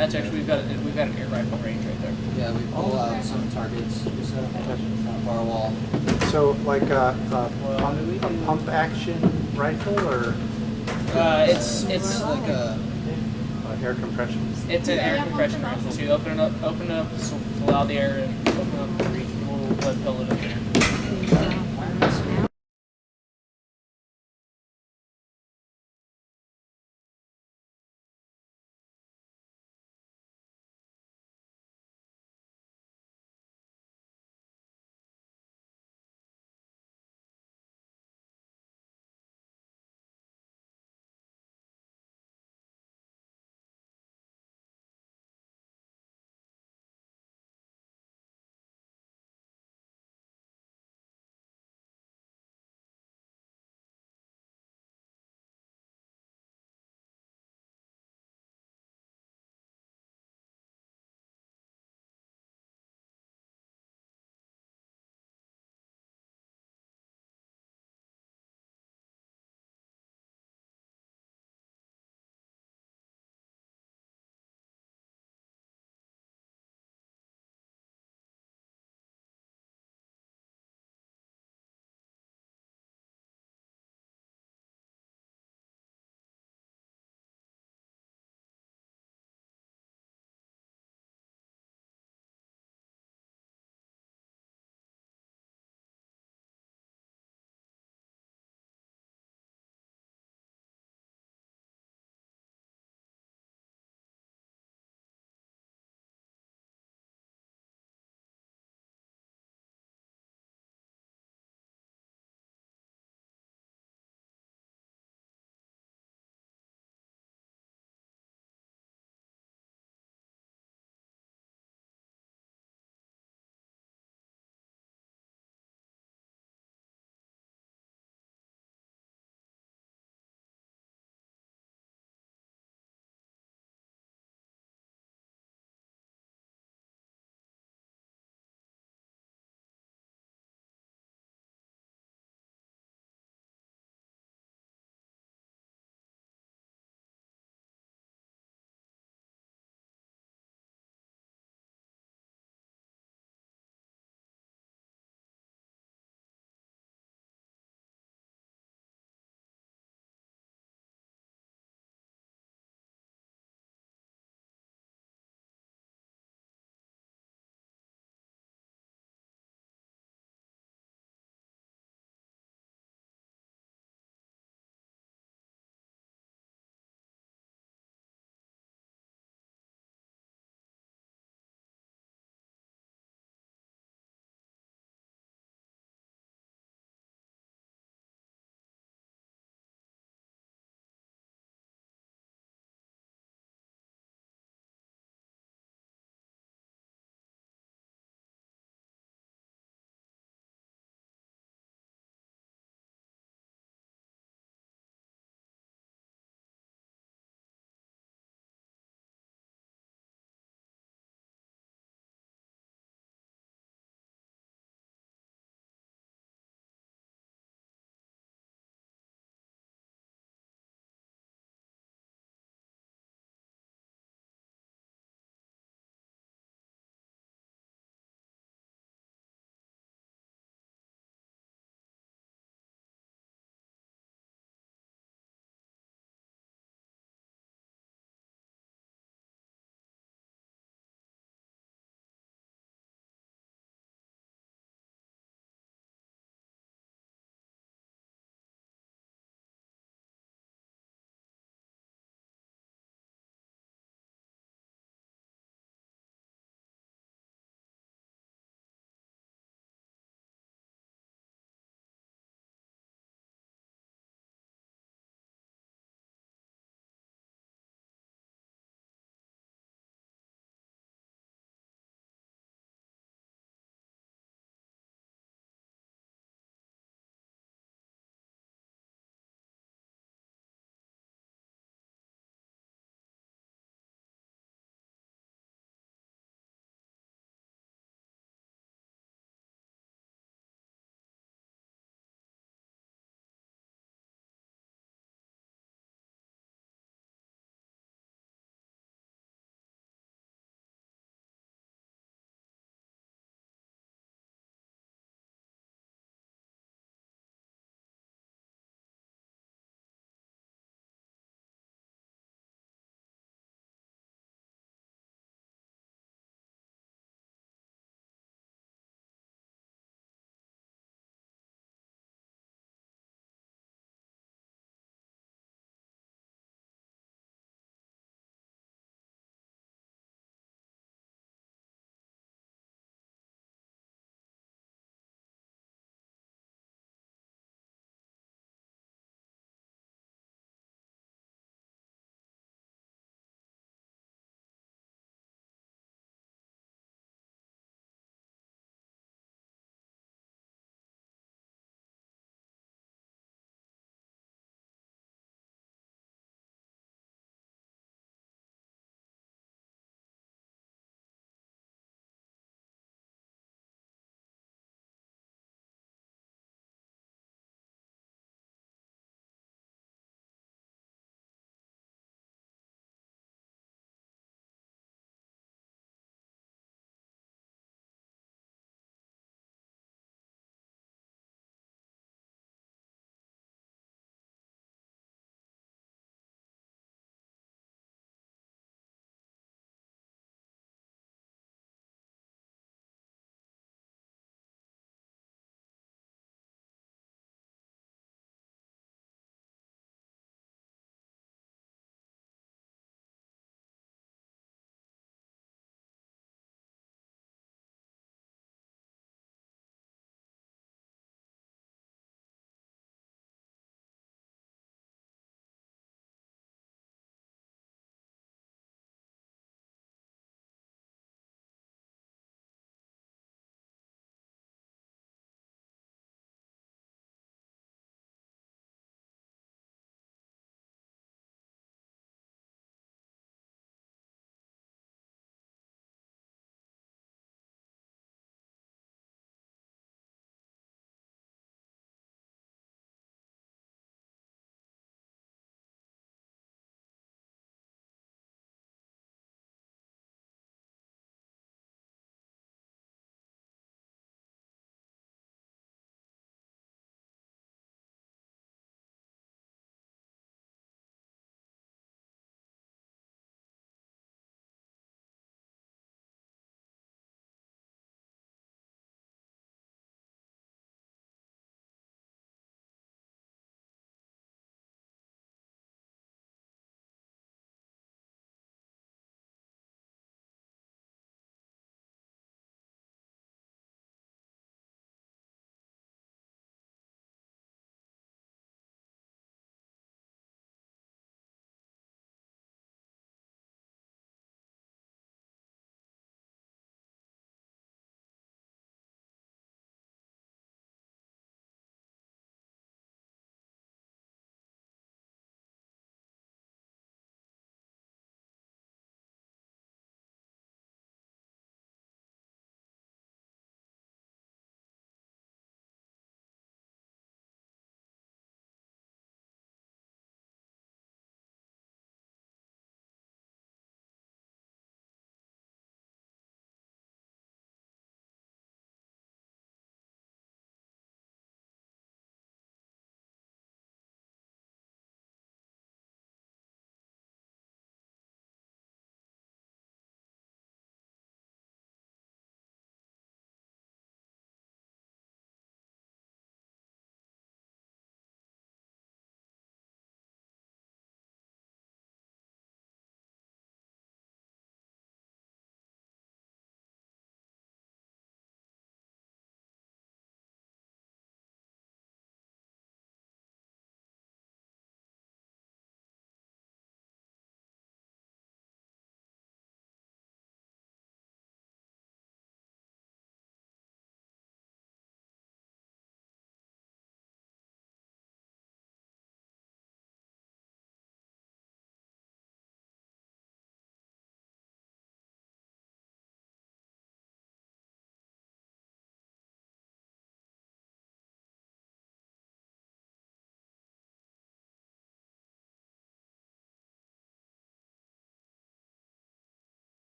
That's actually we've got an air rifle range right there. Yeah, we pull out some targets just on a far wall. So like a pump action rifle or It's like a air compression? It's an air compression rifle. So you open it up to allow the air to open up to reach. We'll build it in there.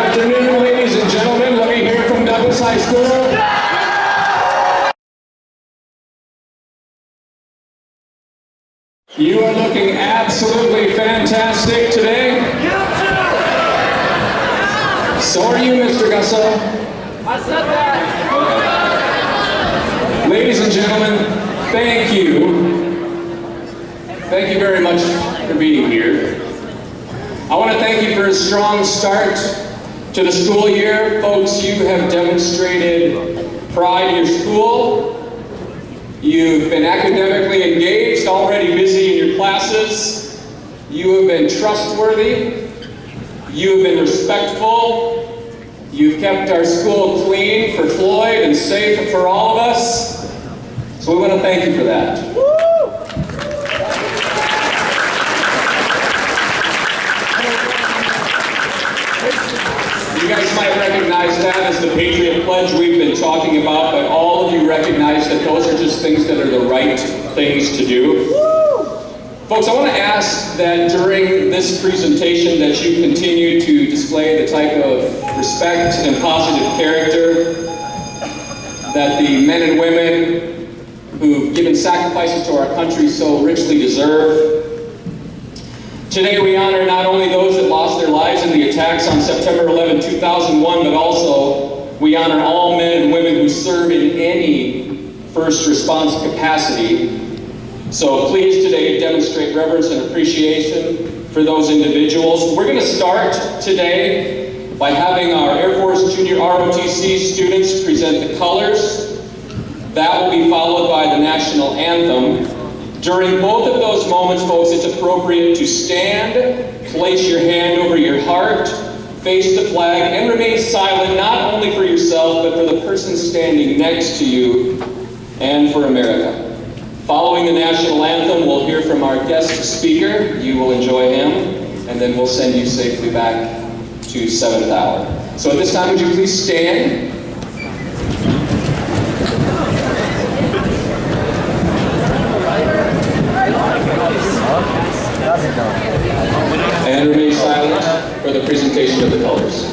Good afternoon, ladies and gentlemen. Let me hear from Douglas High School. You are looking absolutely fantastic today. So are you, Mr. Gusso. I said that. Ladies and gentlemen, thank you. Thank you very much for being here. I want to thank you for a strong start to the school year. Folks, you have demonstrated pride in your school. You've been academically engaged, already busy in your classes. You have been trustworthy. You have been respectful. You've kept our school clean for Floyd and safe for all of us. So we want to thank you for that. You guys might recognize that as the Patriot Pledge we've been talking about, but all of you recognize that those are just things that are the right things to do. Folks, I want to ask that during this presentation that you continue to display the type of respect and positive character that the men and women who've given sacrifices to our country so richly deserve. Today we honor not only those that lost their lives in the attacks on September 11, 2001, but also we honor all men and women who serve in any first response capacity. So please today demonstrate reverence and appreciation for those individuals. We're going to start today by having our Air Force Junior ROTC students present the colors. That will be followed by the national anthem. During both of those moments, folks, it's appropriate to stand, place your hand over your heart, face the flag, and remain silent, not only for yourself, but for the person standing next to you and for America. Following the national anthem, we'll hear from our guest speaker. You will enjoy him, and then we'll send you safely back to 7th hour. So at this time, would you please stand? And remain silent for the presentation of the colors.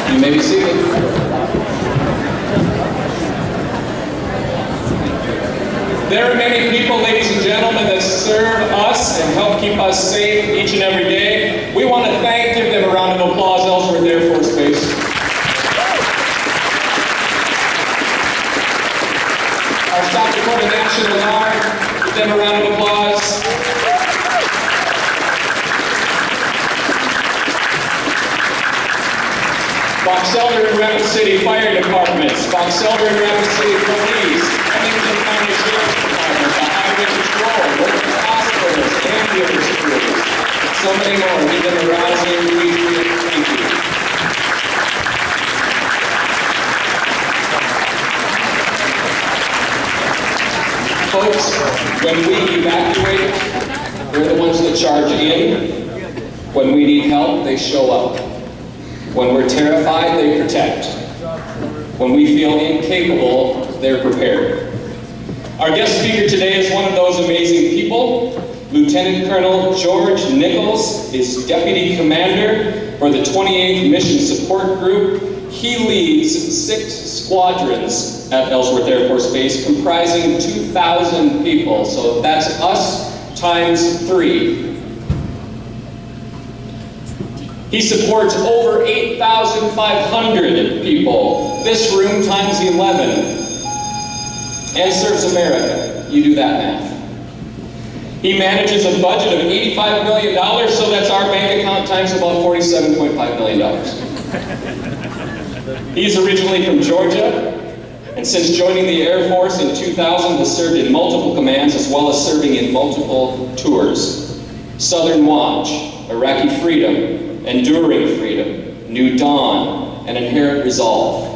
You may be seated. There are many people, ladies and gentlemen, that serve us and help keep us safe each and every day. We want to give them a round of applause elsewhere at the Air Force Base. Josh and Lamar. Give them a round of applause. Box Elder and Rapid City Fire Departments, Box Elder and Rapid City Police, Huntington County Sheriff's Department, the Highway Patrol, local hospitals, ambulance crews, so many more. Give them a rousing thank you. Folks, when we evacuate, they're the ones that charge in. When we need help, they show up. When we're terrified, they protect. When we feel incapable, they're prepared. Our guest speaker today is one of those amazing people. Lieutenant Colonel George Nichols is Deputy Commander for the 28th Mission Support Group. He leads 6 squadrons at Ellsworth Air Force Base, comprising 2,000 people. So that's us times 3. He supports over 8,500 people, this room times 11, and serves America. You do that math. He manages a budget of $85 million, so that's our bank account times about $47.5 million. He's originally from Georgia, and since joining the Air Force in 2000 has served in multiple commands as well as serving in multiple tours. Southern Watch, Iraqi Freedom, Enduring Freedom, New Dawn, and Inherent Resolve.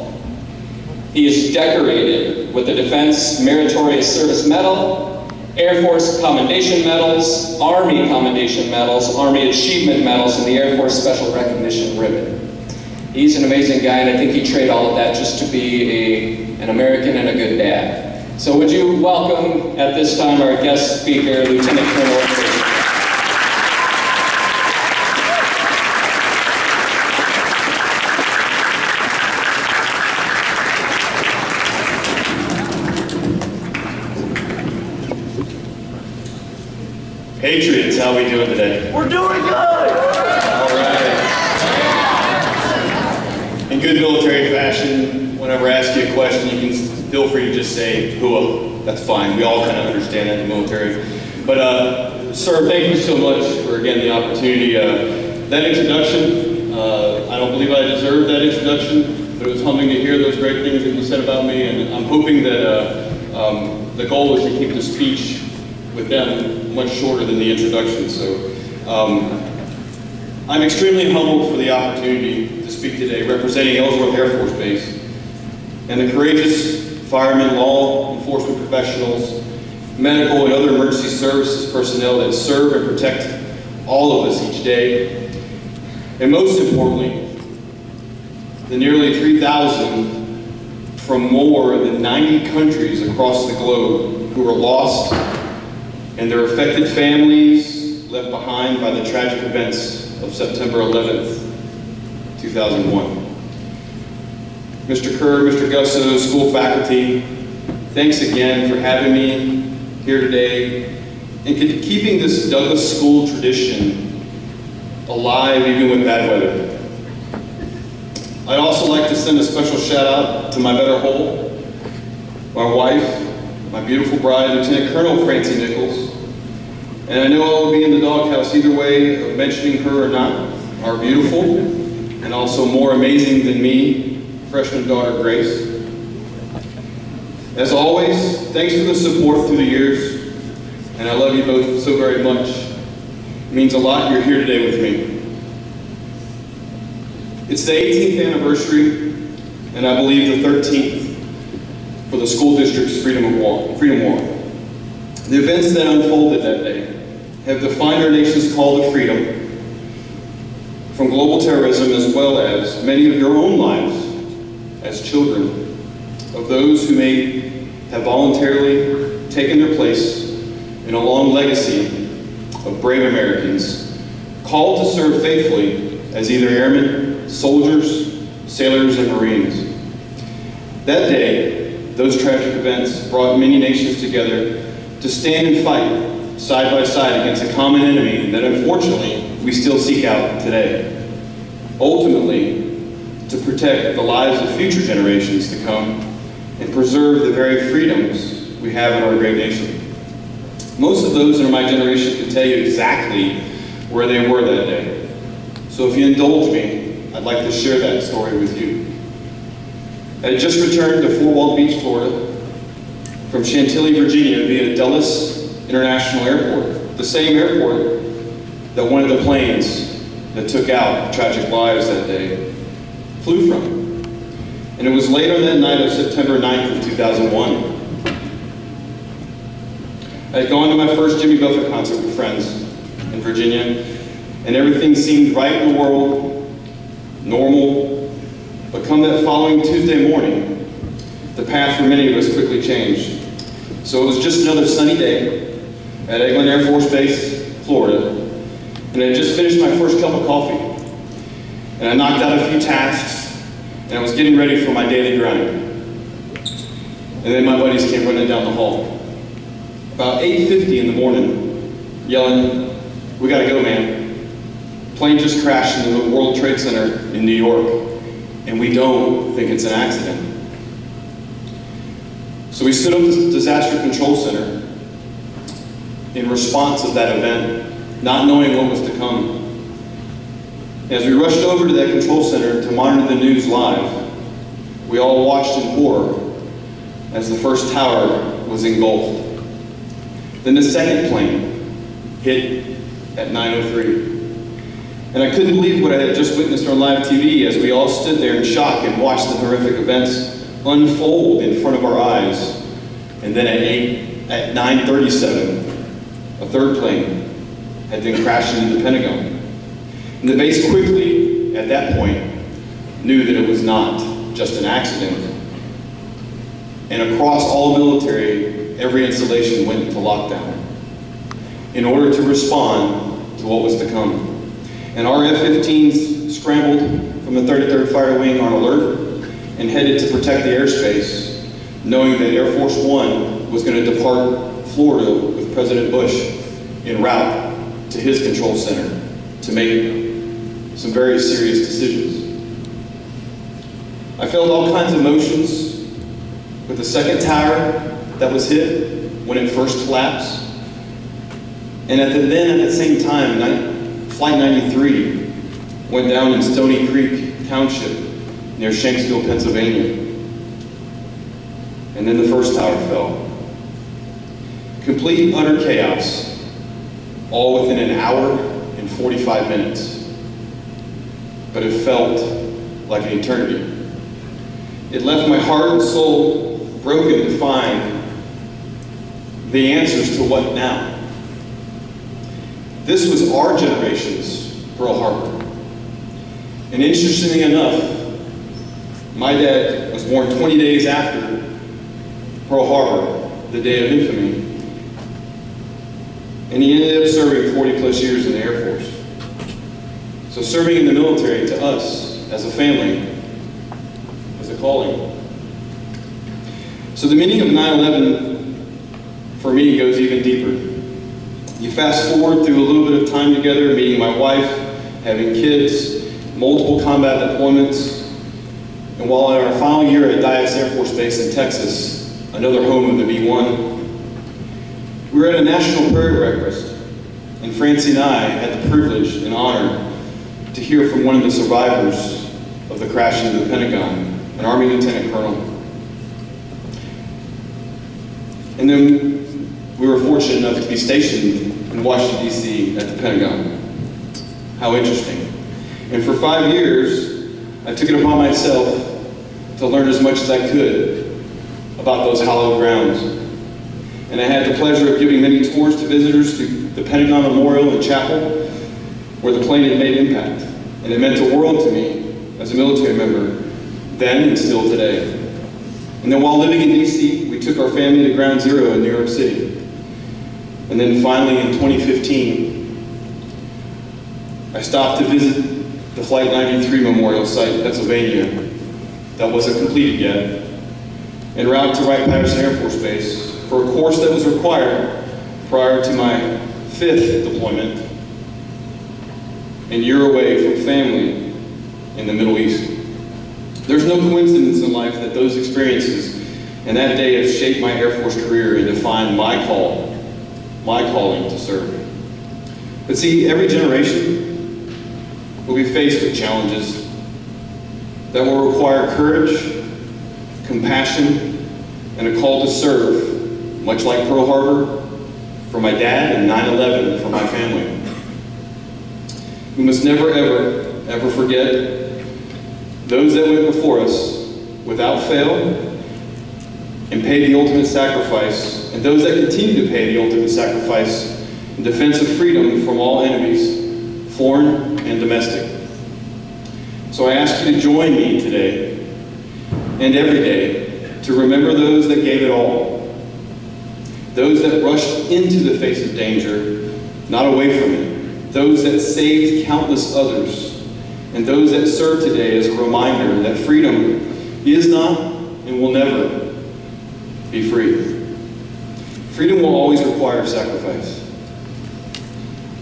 He is decorated with the Defense Meritorious Service Medal, Air Force Commendation Medals, Army Commendation Medals, Army Achievement Medals, and the Air Force Special Recognition Ribbon. He's an amazing guy, and I think he'd trade all of that just to be an American and a good dad. So would you welcome at this time our guest speaker, Lieutenant Colonel Patriots, how are we doing today? We're doing good! All right. In good military fashion, whenever I ask you a question, you can feel free to just say, "Hua." That's fine. We all kind of understand that in the military. But, sir, thank you so much for, again, the opportunity. That introduction, I don't believe I deserved that introduction, but it was humbling to hear those great things that you said about me, and I'm hoping that the goal was to keep the speech with them much shorter than the introduction. So I'm extremely humbled for the opportunity to speak today representing Ellsworth Air Force Base and the courageous firemen, law enforcement professionals, medical and other emergency services personnel that serve and protect all of us each day. And most importantly, the nearly 3,000 from more than 90 countries across the globe who are lost and their affected families left behind by the tragic events of September 11th, 2001. Mr. Kerr, Mr. Gusso, school faculty, thanks again for having me here today and keeping this Douglas School tradition alive even with bad weather. I'd also like to send a special shout out to my better whole, my wife, my beautiful bride, Lieutenant Colonel Francie Nichols. And I know I will be in the doghouse either way of mentioning her or not, our beautiful and also more amazing than me, freshman daughter Grace. As always, thanks for the support through the years, and I love you both so very much. It means a lot you're here today with me. It's the 18th anniversary, and I believe the 13th, for the school district's Freedom War. The events that unfolded that day have defined our nation's call to freedom from global terrorism, as well as many of your own lives as children of those who may have voluntarily taken their place in a long legacy of brave Americans called to serve faithfully as either airmen, soldiers, sailors, and Marines. That day, those tragic events brought many nations together to stand and fight side by side against a common enemy that unfortunately we still seek out today. Ultimately, to protect the lives of future generations to come and preserve the very freedoms we have in our great nation. Most of those in my generation can tell you exactly where they were that day. So if you indulge me, I'd like to share that story with you. I had just returned to Fort Walton Beach, Florida, from Chantilly, Virginia via Dulles International Airport, the same airport that one of the planes that took out tragic lives that day flew from. And it was late on that night of September 9th of 2001. I had gone to my first Jimmy Buffett concert with friends in Virginia, and everything seemed right in the world, normal, but come that following Tuesday morning, the path for many of us quickly changed. So it was just another sunny day at Eglin Air Force Base, Florida, and I had just finished my first cup of coffee, and I knocked out a few tasks, and I was getting ready for my daily grind. And then my buddies came running down the hall. About 8:50 in the morning, yelling, "We gotta go, man. Plane just crashed into the World Trade Center in New York, and we don't think it's an accident." So we stood up the Disaster Control Center in response of that event, not knowing what was to come. As we rushed over to that control center to monitor the news live, we all watched in horror as the first tower was engulfed. Then the second plane hit at 9:03. And I couldn't believe what I had just witnessed on live TV as we all stood there in shock and watched the horrific events unfold in front of our eyes. And then at 9:37, a third plane had been crashed into the Pentagon. And the base quickly, at that point, knew that it was not just an accident. And across all military, every installation went into lockdown in order to respond to what was to come. And our F-15s scrambled from the 33rd Fighter Wing on alert and headed to protect the airspace, knowing that Air Force One was going to depart Florida with President Bush en route to his control center to make some very serious decisions. I felt all kinds of emotions with the second tower that was hit when it first collapsed. And at the same time, Flight 93 went down in Stony Creek Township near Shanksville, Pennsylvania. And then the first tower fell. Complete utter chaos, all within an hour and 45 minutes. But it felt like an eternity. It left my heart and soul broken to find the answers to what now. This was our generation's Pearl Harbor. And interestingly enough, my dad was born 20 days after Pearl Harbor, the day of infamy. And he ended up serving 40 plus years in the Air Force. So serving in the military to us, as a family, is a calling. So the meaning of 9/11 for me goes even deeper. You fast forward through a little bit of time together, meeting my wife, having kids, multiple combat deployments, and while in our final year at Dulles Air Force Base in Texas, another home of the B-1, we were at a national prayer breakfast, and Francie and I had the privilege and honor to hear from one of the survivors of the crash into the Pentagon, an Army Lieutenant Colonel. And then we were fortunate enough to be stationed in Washington, D.C. at the Pentagon. How interesting. And for 5 years, I took it upon myself to learn as much as I could about those hallowed grounds. And I had the pleasure of giving many tours to visitors to the Pentagon Memorial and Chapel, where the plane had made impact. And it meant the world to me as a military member, then and still today. And then while living in D.C., we took our family to Ground Zero in New York City. And then finally in 2015, I stopped to visit the Flight 93 Memorial Site in Pennsylvania that wasn't completed yet, en route to Wright-Patterson Air Force Base for a course that was required prior to my 5th deployment, and year away from family in the Middle East. There's no coincidence in life that those experiences And that day has shaped my Air Force career and defined my calling to serve. But see, every generation will be faced with challenges that will require courage, compassion, and a call to serve, much like Pearl Harbor for my dad and 9/11 for my family. We must never, ever forget those that went before us without fail and paid the ultimate sacrifice, and those that continue to pay the ultimate sacrifice in defense of freedom from all enemies, foreign and domestic. So I ask you to join me today and every day to remember those that gave it all, those that rushed into the face of danger, not away from it, those that saved countless others, and those that serve today as a reminder that freedom is not and will never be free. Freedom will always require sacrifice.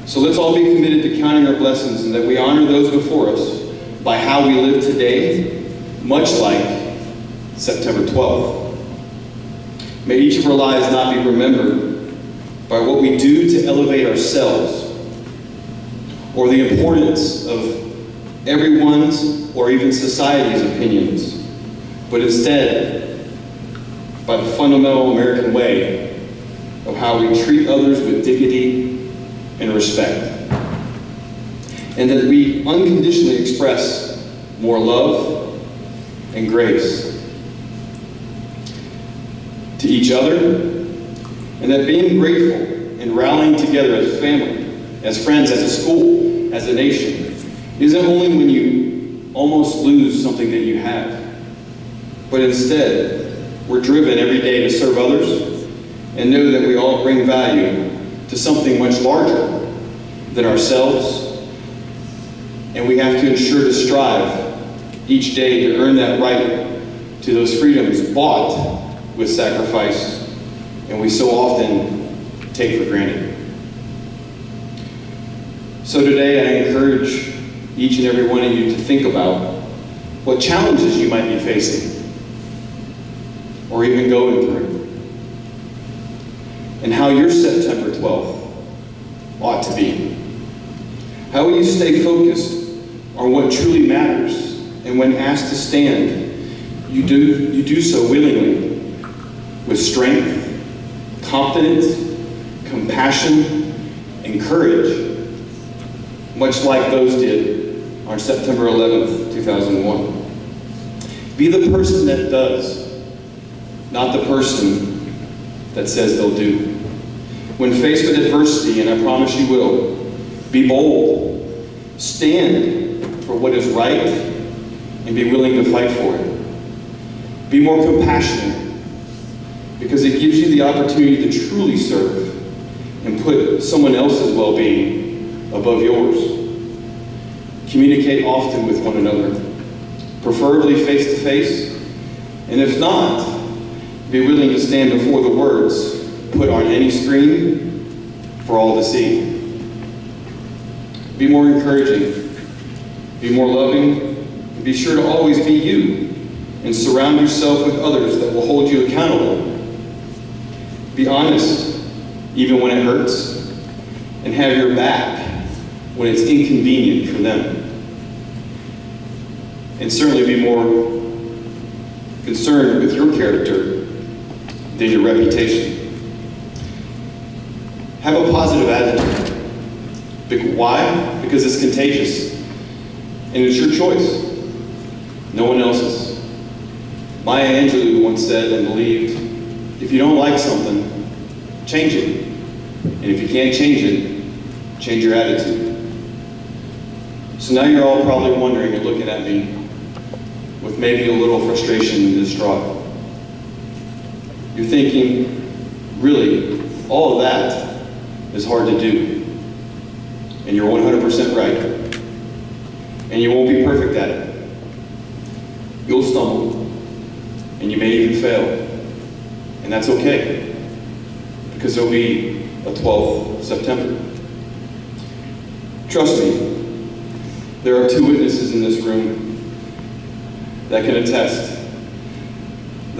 So let's all be committed to counting our blessings and that we honor those before us by how we live today, much like September 12th. May each of our lives not be remembered by what we do to elevate ourselves or the importance of everyone's or even society's opinions, but instead by the fundamental American way of how we treat others with dignity and respect. And that we unconditionally express more love and grace to each other, and that being grateful and rallying together as a family, as friends, as a school, as a nation, isn't only when you almost lose something that you have, but instead, we're driven every day to serve others and know that we all bring value to something much larger than ourselves, and we have to ensure to strive each day to earn that right to those freedoms bought with sacrifice, and we so often take for granted. So today I encourage each and every one of you to think about what challenges you might be facing or even going through, and how your September 12th ought to be. How will you stay focused on what truly matters, and when asked to stand, you do so willingly, with strength, confidence, compassion, and courage, much like those did on September 11th, 2001. Be the person that does, not the person that says they'll do. When faced with adversity, and I promise you will, be bold, stand for what is right, and be willing to fight for it. Be more compassionate, because it gives you the opportunity to truly serve and put someone else's well-being above yours. Communicate often with one another, preferably face-to-face, and if not, be willing to stand before the words put on any screen for all to see. Be more encouraging, be more loving, and be sure to always be you, and surround yourself with others that will hold you accountable. Be honest, even when it hurts, and have your back when it's inconvenient for them. And certainly be more concerned with your character than your reputation. Have a positive attitude. Why? Because it's contagious, and it's your choice, no one else's. Maya Angelou once said and believed, if you don't like something, change it. And if you can't change it, change your attitude. So now you're all probably wondering and looking at me with maybe a little frustration and distraught. You're thinking, really, all of that is hard to do. And you're 100% right. And you won't be perfect at it. You'll stumble, and you may even fail. And that's okay, because there'll be a 12th September. Trust me, there are two witnesses in this room that can attest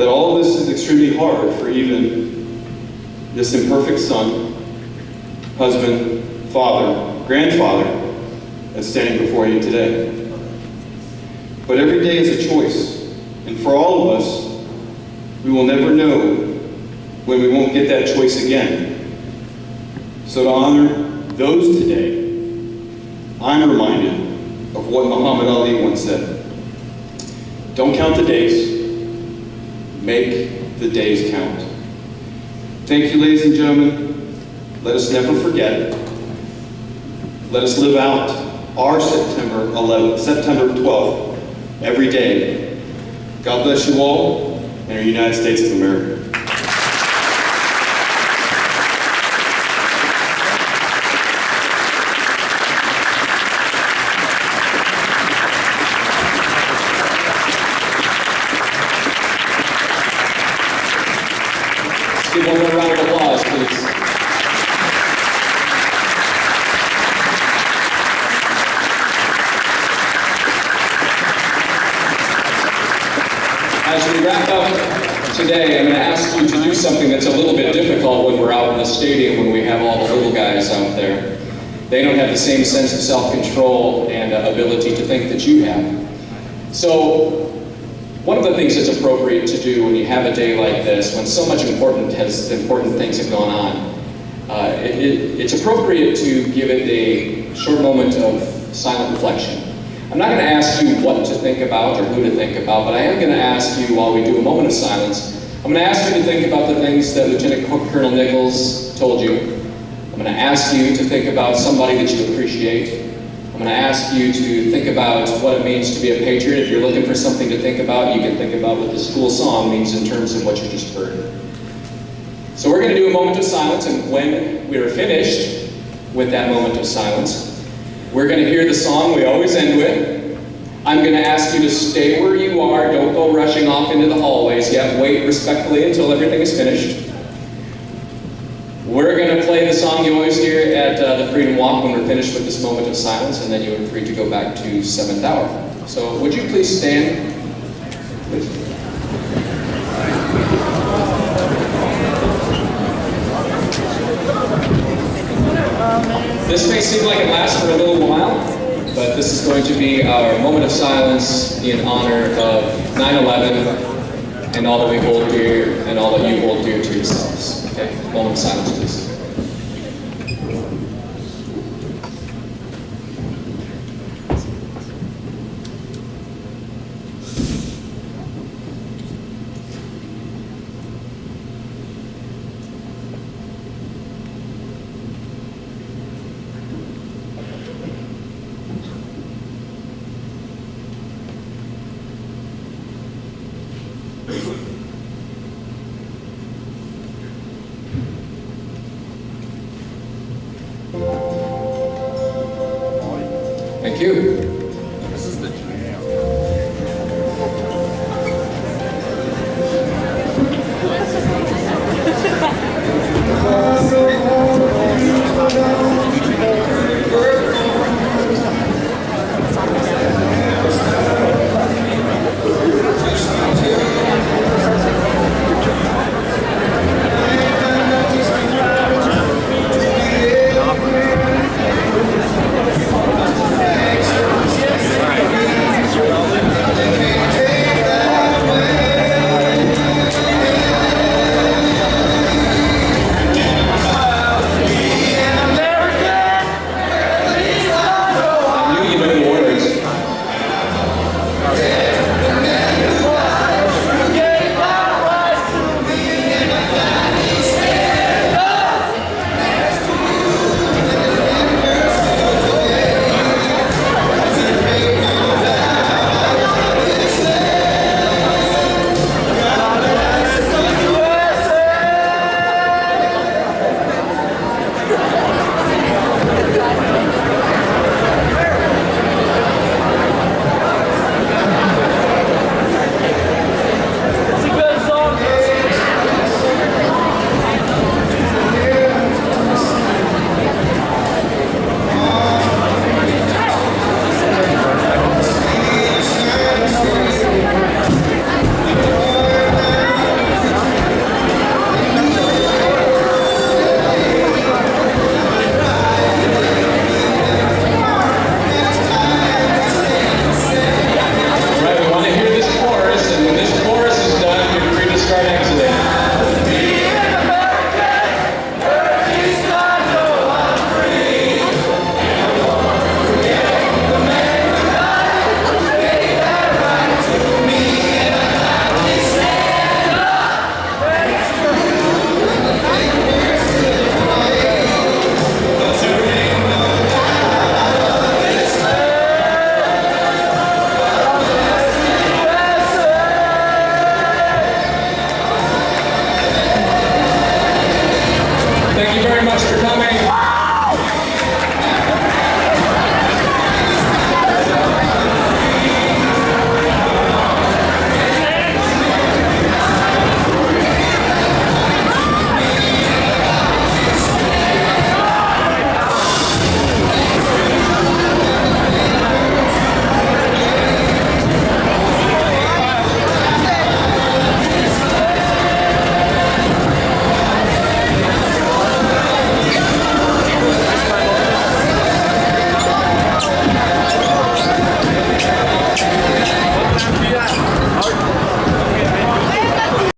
that all of this is extremely hard for even this imperfect son, husband, father, grandfather that's standing before you today. But every day is a choice, and for all of us, we will never know when we won't get that choice again. So to honor those today, I'm reminded of what Muhammad Ali once said. Don't count the days, make the days count. Thank you, ladies and gentlemen. Let us never forget. Let us live out our September 12th every day. God bless you all and our United States of America. Let's give one more round of applause, please. As we wrap up today, I'm going to ask you to do something that's a little bit difficult when we're out in the stadium when we have all the little guys out there. They don't have the same sense of self-control and ability to think that you have. So, one of the things that's appropriate to do when you have a day like this, when so much important things have gone on, it's appropriate to give it a short moment of silent reflection. I'm not going to ask you what to think about or who to think about, but I am going to ask you, while we do a moment of silence, I'm going to ask you to think about the things that Lieutenant Colonel Nichols told you. I'm going to ask you to think about somebody that you appreciate. I'm going to ask you to think about what it means to be a patriot. If you're looking for something to think about, you can think about what the school song means in terms of what you just heard. So we're going to do a moment of silence, and when we are finished with that moment of silence, we're going to hear the song we always end with. I'm going to ask you to stay where you are. Don't go rushing off into the hallways yet. Wait respectfully until everything is finished. We're going to play the song you always hear at the Freedom Walk when we're finished with this moment of silence, and then you are free to go back to 7th hour. So would you please stand? Please. This may seem like it lasts for a little while, but this is going to be our moment of silence in honor of 9/11 and all that we hold dear and all that you hold dear to yourselves. Okay, moment of silence, please. Thank you.